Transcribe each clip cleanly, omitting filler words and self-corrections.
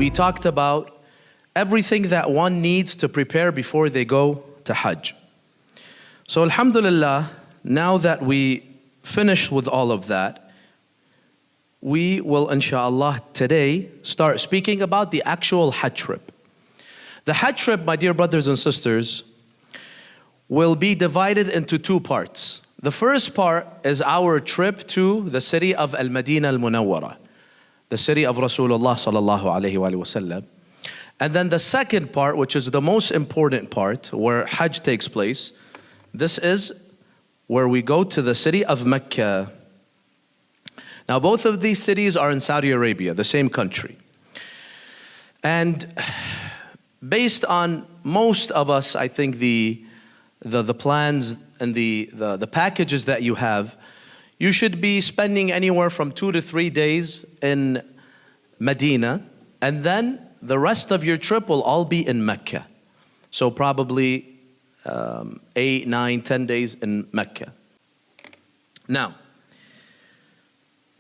we talked about everything that one needs to prepare before they go to Hajj. So alhamdulillah, now that we finish with all of that, we will inshallah today start speaking about the actual Hajj trip. The Hajj trip, my dear brothers and sisters, will be divided into two parts. The first part is our trip to the city of al-Madina al-Munawwara, the city of Rasulullah sallallahu alayhi wa sallam. And then the second part, which is the most important part, where Hajj takes place, this is where we go to the city of Mecca. Now both of these cities are in Saudi Arabia, the same country. And based on most of us, I think the plans and the packages that you have, you should be spending anywhere from 2 to 3 days in Medina, and then the rest of your trip will all be in Mecca. So probably 8, 9, 10 days in Mecca. Now,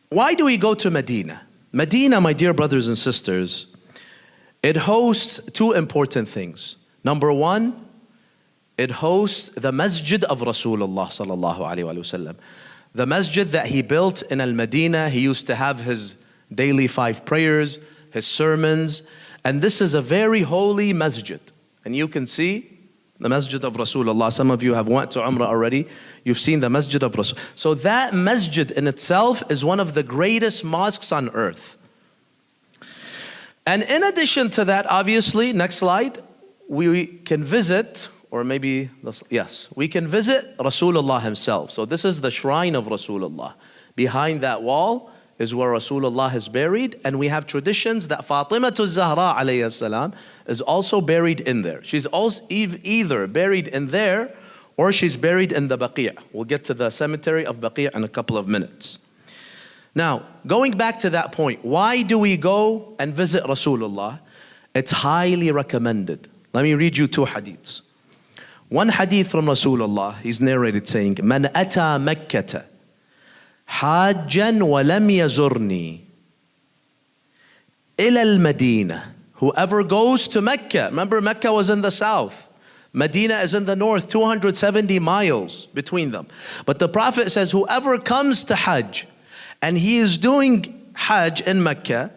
why do we go to Medina? Medina, my dear brothers and sisters, it hosts two important things. Number one, it hosts the Masjid of Rasulullah sallallahu alaihi wasallam. The Masjid that he built in al-Madinah. He used to have his daily 5 prayers, his sermons, and this is a very holy Masjid. And you can see the Masjid of Rasulullah. Some of you have went to Umrah already. You've seen the Masjid of Rasul. So that Masjid in itself is one of the greatest mosques on earth. And in addition to that, obviously, next slide, we can visit, or maybe, yes, we can visit Rasulullah himself. So this is the shrine of Rasulullah. Behind that wall is where Rasulullah is buried, and we have traditions that Fatima Zahra alayhi salam is also buried in there. She's also either buried in there or she's buried in the Baqi'. We'll get to the cemetery of Baqi' in a couple of minutes. Now, going back to that point, why do we go and visit Rasulullah? It's highly recommended. Let me read you 2 hadiths. One hadith from Rasulullah, he's narrated saying, "Man ata Makkata hajjan wa lam yazurni ila al-Madinah." Whoever goes to Mecca, remember Mecca was in the south, Medina is in the north, 270 miles between them. But the Prophet says, whoever comes to Hajj and he is doing Hajj in Mecca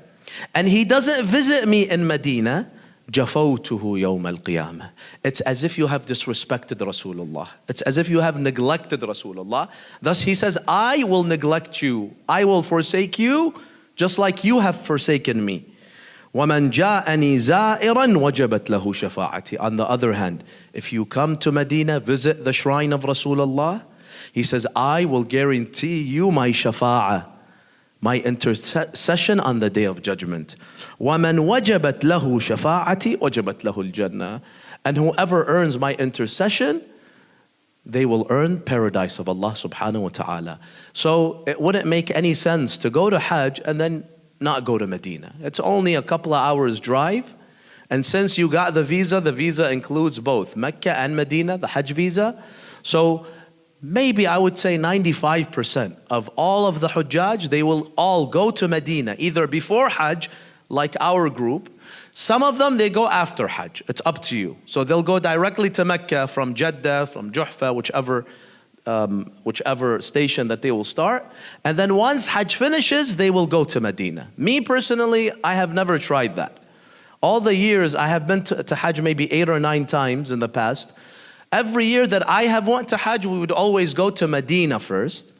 and he doesn't visit me in Medina, جَفَوْتُهُ يَوْمَ الْقِيَامَةِ. It's as if you have disrespected Rasulullah. It's as if you have neglected Rasulullah. Thus he says, I will neglect you. I will forsake you just like you have forsaken me. وَمَنْ جَاءَنِي زَائِرًا وَجَبَتْ لَهُ شَفَاعَتِي. On the other hand, if you come to Medina, visit the shrine of Rasulullah, he says, I will guarantee you my shafa'ah, my intercession on the day of judgment. وَمَنْ وَجَبَتْ لَهُ شَفَاعَتِي وَجَبَتْ لَهُ الْجَنَّةِ. And whoever earns my intercession, they will earn paradise of Allah subhanahu wa ta'ala. So it wouldn't make any sense to go to Hajj and then not go to Medina. It's only a couple of hours drive. And since you got the visa includes both Mecca and Medina, the Hajj visa. So maybe I would say 95% of all of the Hujjaj, they will all go to Medina, either before Hajj, like our group. Some of them, they go after Hajj. It's up to you. So they'll go directly to Mecca from Jeddah, from Juhfa, whichever station that they will start. And then once Hajj finishes, they will go to Medina. Me personally, I have never tried that. All the years I have been to Hajj maybe 8 or 9 times in the past. Every year that I have went to Hajj, we would always go to Medina first.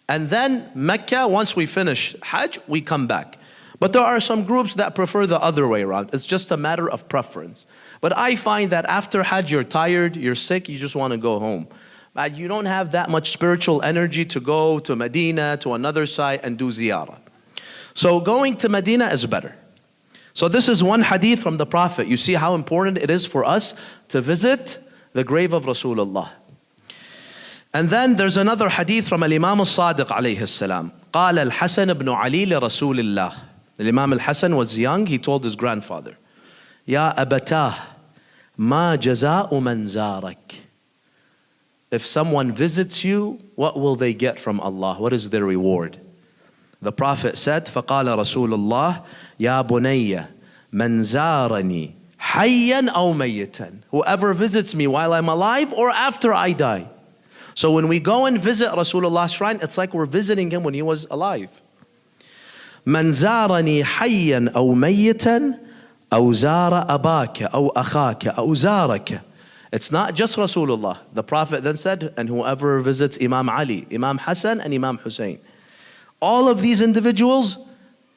And then Mecca, once we finish Hajj, we come back. But there are some groups that prefer the other way around. It's just a matter of preference. But I find that after Hajj, you're tired, you're sick, you just want to go home. But you don't have that much spiritual energy to go to Medina, to another site and do ziyarah. So going to Medina is better. So this is one hadith from the Prophet. You see how important it is for us to visit the grave of Rasulullah. And then there's another hadith from Al-Imam al-Sadiq alayhi salam. قال الحسن بن علي لرسول الله. The Imam al-Hasan was young, he told his grandfather, يا أبتاه ما جزاء من زارك. If someone visits you, what will they get from Allah? What is their reward? The Prophet said, فقال رسول الله يا بني من زارني حيا أو ميتا. Whoever visits me while I'm alive or after I die. So when we go and visit Rasulullah's shrine, it's like we're visiting him when he was alive. من زارني حيا أو ميتا أو زار أباك أو أخاك أو زارك. It's not just Rasulullah. The Prophet then said, and whoever visits Imam Ali, Imam Hassan and Imam Hussein. All of these individuals,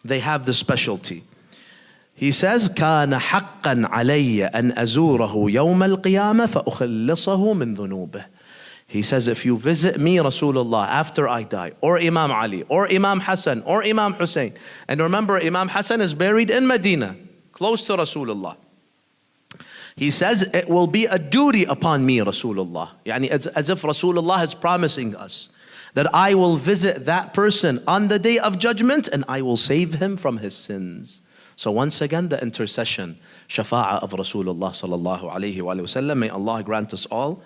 they have the specialty. He says, كان حقا علي أن أزوره يوم القيامة فأخلصه من ذنوبه. He says, if you visit me, Rasulullah, after I die, or Imam Ali, or Imam Hassan, or Imam Hussein. And remember, Imam Hassan is buried in Medina, close to Rasulullah. He says, it will be a duty upon me, Rasulullah. Yani as if Rasulullah is promising us that I will visit that person on the day of judgment and I will save him from his sins. So once again, the intercession, shafa'ah of Rasulullah sallallahu alayhi wa sallam. May Allah grant us all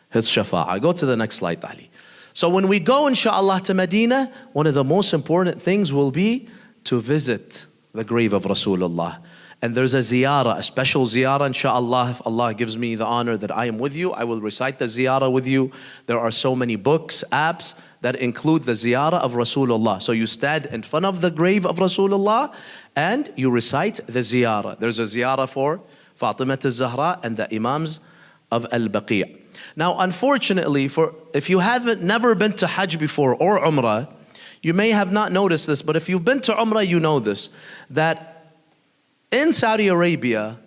his shafa'ah. Go to the next slide, Ali. So when we go, inshallah, to Medina, one of the most important things will be to visit the grave of Rasulullah. And there's a ziyarah, a special ziyarah, inshallah. If Allah gives me the honor that I am with you, I will recite the ziyarah with you. There are so many books, apps that include the ziyarah of Rasulullah. So you stand in front of the grave of Rasulullah and you recite the ziyarah. There's a ziyarah for Fatimah al-Zahra and the Imams of al-Baqi'. Now, unfortunately, if you haven't never been to Hajj before or Umrah, you may have not noticed this, but if you've been to Umrah, you know this, that in Saudi Arabia,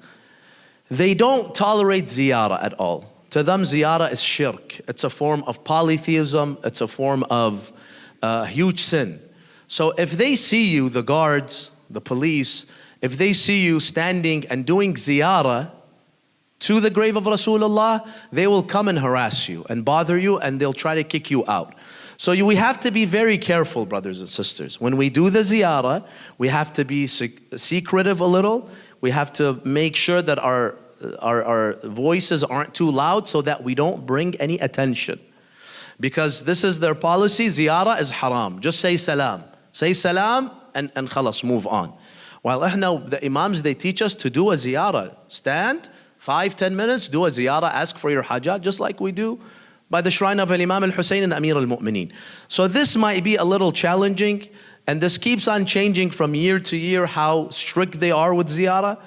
they don't tolerate ziyarah at all. To them, ziyarah is shirk. It's a form of polytheism. It's a form of huge sin. So if they see you, the guards, the police, if they see you standing and doing ziyarah to the grave of Rasulullah, they will come and harass you and bother you and they'll try to kick you out. So we have to be very careful, brothers and sisters. When we do the ziyarah, we have to be secretive a little. We have to make sure that our voices aren't too loud so that we don't bring any attention. Because this is their policy, ziyarah is haram. Just say salam. Say salam and khalas, move on. While the imams, they teach us to do a ziyarah. Stand, 5-10 minutes, do a ziyarah, ask for your hajat, just like we do by the shrine of Imam al-Hussein and Amir al-Mu'mineen. So this might be a little challenging, and this keeps on changing from year to year how strict they are with ziyarah.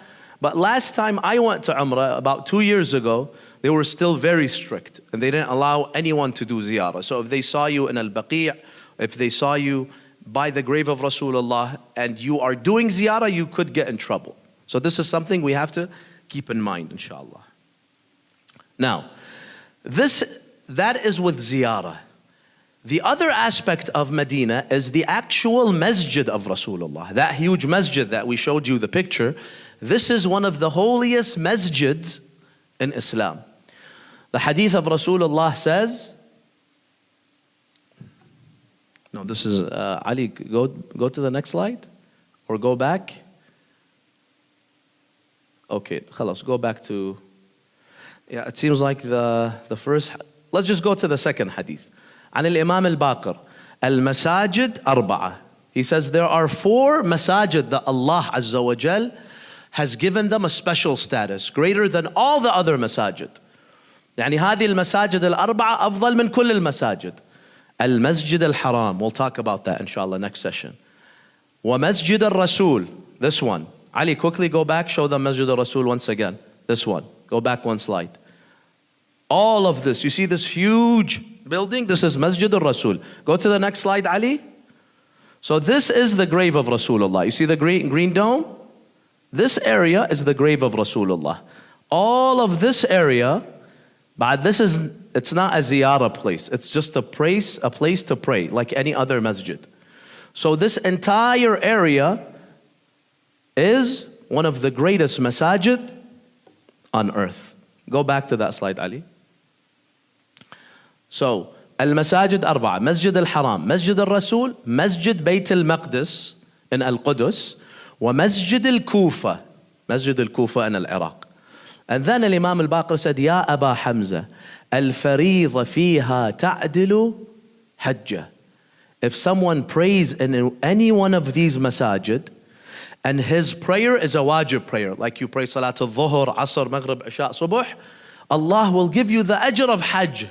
But last time I went to Umrah, about 2 years ago, they were still very strict, and they didn't allow anyone to do ziyarah. So if they saw you in al-Baqi', if they saw you by the grave of Rasulullah, and you are doing ziyarah, you could get in trouble. So this is something we have to keep in mind, inshallah. Now, that is with ziyarah. The other aspect of Medina is the actual masjid of Rasulullah. That huge masjid that we showed you the picture. This is one of the holiest masjids in Islam. The hadith of Rasulullah says, no, this is, Ali, go to the next slide, or go back. Okay, khalas, go back to, yeah, it seems like the first. Let's just go to the second hadith. عن الإمام الباقر المساجد أربعة. He says there are 4 masajid that Allah Azza wa Jal has given them a special status, greater than all the other masajid. يعني هذه المساجد الأربعة أفضل من كل المساجد. المسجد الحرام, we'll talk about that inshallah next session. ومسجد الرسول, this one. Ali, quickly go back, show them Masjid al-Rasul once again. This one, go back one slide. All of this, you see this huge building? This is Masjid al-Rasul. Go to the next slide, Ali. So this is the grave of Rasulullah. You see the green dome? This area is the grave of Rasulullah. All of this area, but it's not a ziyarah place. It's just a place to pray, like any other masjid. So this entire area is one of the greatest masajid on earth. Go back to that slide, Ali. So, al-masajid arba'a, Masjid al-Haram, Masjid al-Rasul, Masjid Bayt al-Maqdis in al-Qudus, wa Masjid al-Kufa, Masjid al-Kufa in al-Iraq. And then Imam al-Baqir said, Ya Aba Hamza, al-Faridha fiha ta'dilu hajjah. If someone prays in any one of these masajid, And his prayer is a wajib prayer. Like you pray Salat al-Dhuhr, Asr, Maghrib, Isha, Subuh. Allah will give you the ajr of Hajj.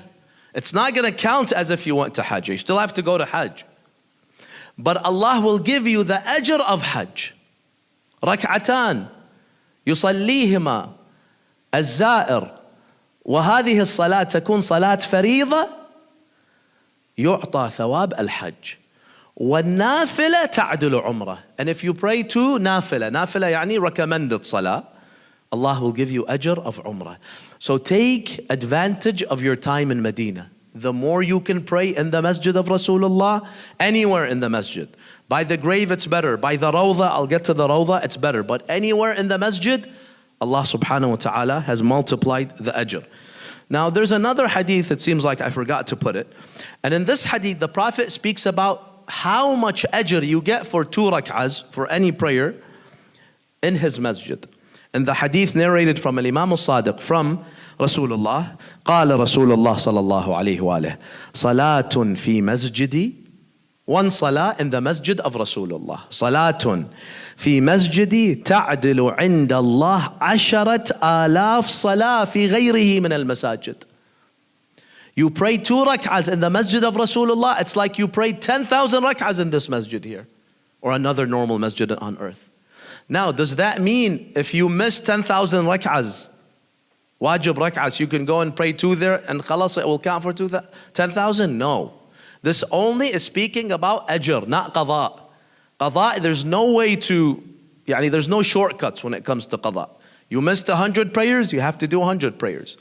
It's not going to count as if you went to Hajj. You still have to go to Hajj. But Allah will give you the ajr of Hajj. ركعتان يصليهما الزائر وهذه الصلاة تكون صلاة فريضة يعطى ثواب الحج والنافلة تعدل عمره. And if you pray two نافلة يعني recommended salah, Allah will give you ajr of umrah. So take advantage of your time in Medina. The more you can pray in the Masjid of Rasulullah, anywhere in the Masjid. By the grave it's better. By the Rawdah, I'll get to the Rawdah, it's better. But anywhere in the Masjid, Allah subhanahu wa ta'ala has multiplied the ajr. Now there's another hadith, it seems like I forgot to put it. And in this hadith, the Prophet speaks about how much ajr you get for 2 rak'ahs, for any prayer, in his Masjid. In the hadith narrated from Imam al-Sadiq from Rasulullah, قال رسول الله صلى الله عليه وآله صلاة في مسجدي, one salah in the Masjid of Rasulullah. صلاة في مسجدي تعدل عند الله 10,000 صلاة في غيره من المساجد. You pray 2 rak'ahs in the Masjid of Rasulullah, it's like you prayed 10,000 rak'ahs in this masjid here, or another normal masjid on earth. Now, does that mean if you miss 10,000 rak'ahs, wajib rak'ahs, you can go and pray 2 there and khalas, it will count for 10,000? No. This only is speaking about ajr, not qada. Qada, there's no way to, there's no shortcuts when it comes to qada. You missed 100 prayers, you have to do 100 prayers.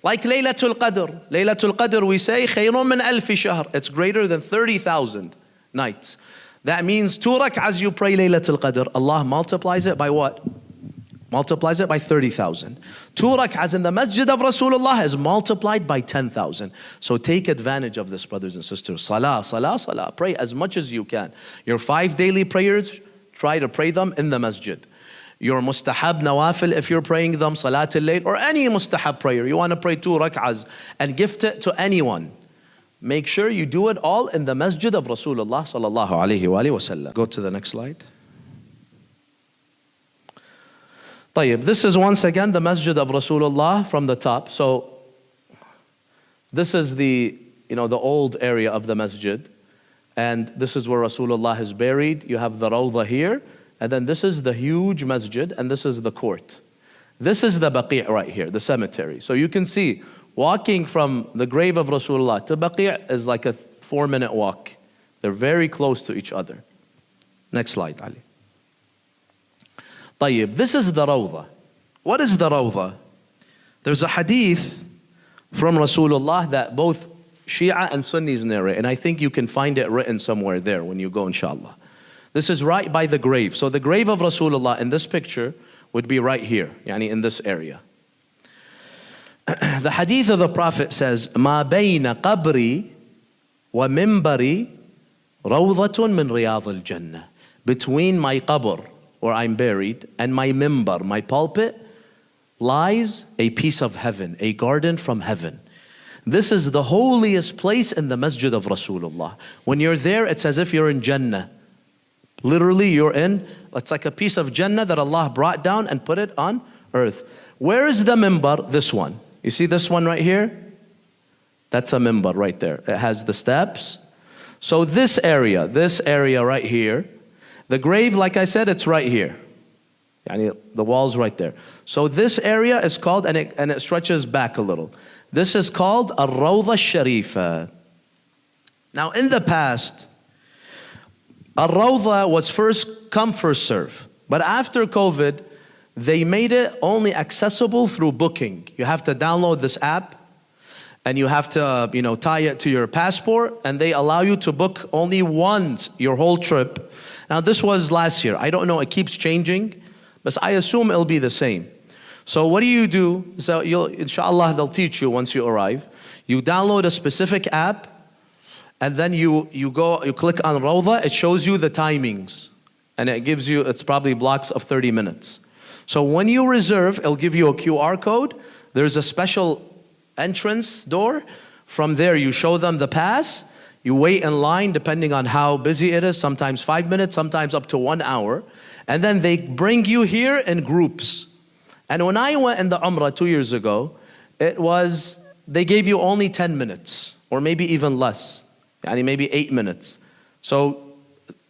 Like Laylatul Qadr. Laylatul Qadr, we say, khayrun min alfi shahr. It's greater than 30,000 nights. That means 2 rak'ahs you pray Laylatul Qadr, Allah multiplies it by what? Multiplies it by 30,000. 2 rak'ahs in the Masjid of Rasulullah is multiplied by 10,000. So take advantage of this, brothers and sisters. Salah, salah, salah. Pray as much as you can. Your 5 daily prayers, try to pray them in the Masjid. Your mustahab nawafil, if you're praying them, Salat al-Layl, or any mustahab prayer, you want to pray 2 rak'ahs and gift it to anyone. Make sure you do it all in the Masjid of Rasulullah sallallahu alayhi wa sallam. Go to the next slide. طيب, this is once again the Masjid of Rasulullah from the top. So this is the old area of the Masjid, and this is where Rasulullah is buried. You have the Rawdah here, and then this is the huge Masjid, and this is the court. This is the Baqi' right here, the cemetery. So you can see, walking from the grave of Rasulullah to Baqi' is like a 4-minute walk. They're very close to each other. Next slide, Ali. طيب, this is the Rawdah. What is the Rawdah? There's a hadith from Rasulullah that both Shia and Sunnis narrate, and I think you can find it written somewhere there when you go, inshallah. This is right by the grave. So the grave of Rasulullah in this picture would be right here, in this area. The hadith of the Prophet says, ما بين قبري ومنبري روضة من رياض الجنة. Between my qabr, where I'm buried, and my mimbar, my pulpit, lies a piece of heaven, a garden from heaven. This is the holiest place in the Masjid of Rasulullah. When you're there, it's as if you're in Jannah. Literally, it's like a piece of Jannah that Allah brought down and put it on earth. Where is the mimbar? This one. You see this one right here? That's a mimbar right there. It has the steps. So this area right here, the grave, like I said, it's right here. The wall's right there. So this area is called, and it stretches back a little. This is called al-Rawdah Sharifa. Now in the past, al-Rawdah was first come, first serve. But after COVID, they made it only accessible through booking. You have to download this app, and you have to, tie it to your passport, and they allow you to book only once your whole trip. Now this was last year. I don't know, it keeps changing, but I assume it'll be the same. So what do? So inshallah, they'll teach you once you arrive. You download a specific app, and then you click on Rawdah, it shows you the timings. And it gives you, it's probably blocks of 30 minutes. So when you reserve, it'll give you a QR code. There's a special entrance door. From there, you show them the pass. You wait in line depending on how busy it is, sometimes 5 minutes, sometimes up to 1 hour. And then they bring you here in groups. And when I went in the Umrah 2 years ago, they gave you only 10 minutes, or maybe even less. Yani maybe 8 minutes. So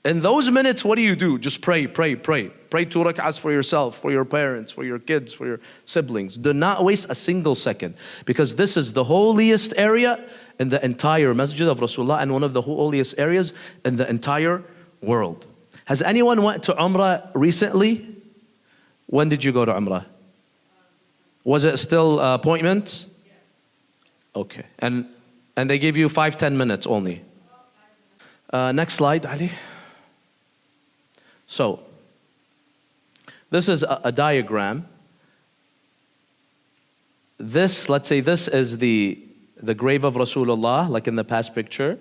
in those minutes, what do? Just pray, pray, pray. Pray 2 rak'ahs for yourself, for your parents, for your kids, for your siblings. Do not waste a single second, because this is the holiest area in the entire Masjid of Rasulullah and one of the holiest areas in the entire world. Has anyone went to Umrah recently? When did you go to Umrah? Was it still appointment? Okay, and they give you 5-10 minutes only. Next slide, Ali. So, this is a diagram. Let's say this is the grave of Rasulullah, like in the past picture.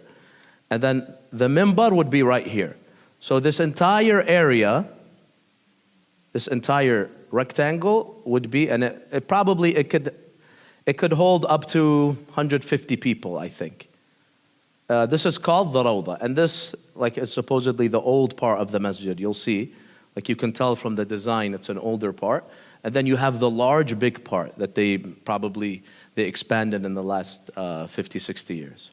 And then the minbar would be right here. So this entire area, this entire rectangle would be, and it could hold up to 150 people, I think. This is called the Rawda, and this is supposedly the old part of the masjid. You'll see, you can tell from the design, it's an older part. And then you have the large, big part that they expanded in the last 50, 60 years.